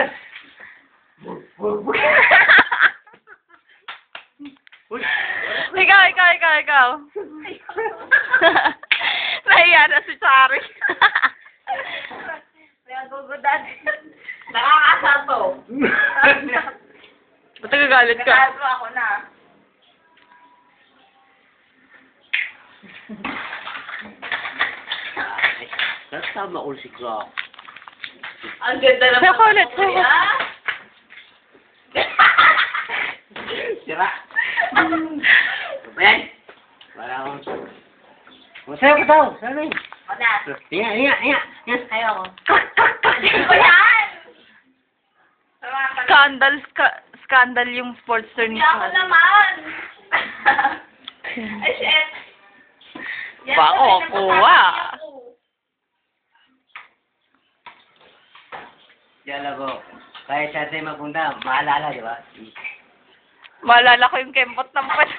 Bukas! Uy! Ikaw. Nahiya na si Chari. Nagugudan. Nakakasato. Ba't nagagalit ka? Nagagawa ako na. Nasama ko si Clark. Ang ganda naman. Sayo ko ulit, sayo ko. Sira! Ayan! Wala akong... Masaya ko daw! Sana yun! Wala. Inga! Ayoko. Hindi ko yan! Scandal yung sportster ni Hindi ako Chari. naman. Ay, shit. Yan Bako, pala yung kuha. nasasabi ako. Di alam ko, kahit saan tayo magpunta, maalala, di ba? Maalala ko yung kembot ng pwede.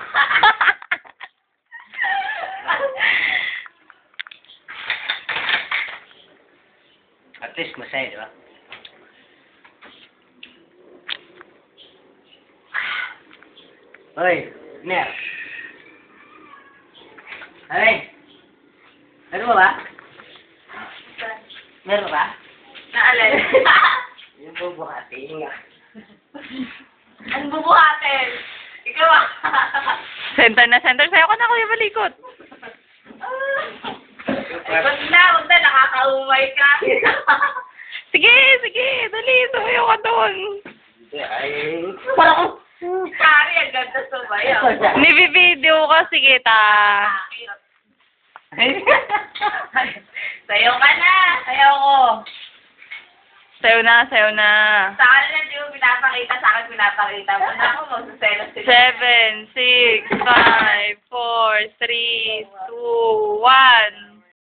At least masaya, di ba? Hoy, Ner. Aray! Meron ba? Meron ba? Naalala. Yung bubuhati nga. Ang bubuhatin. Ikaw ah. Center na center. Sayo ko na, Kuya Balikot. Wag na, nakakaumay ka. Sige. Dali, sumayo ka doon. Ay, parang ko. Kari, ang ganda sumayaw. Nibi-video ka. Sige, ta. Sayaw ka na. Sayaw ko. Sayo na. Sa akin na hindi mo pinapakita, sa akin pinapakita mo na ako, magsaselos sila. 7, 6, 5, 4, 3, 2, 1.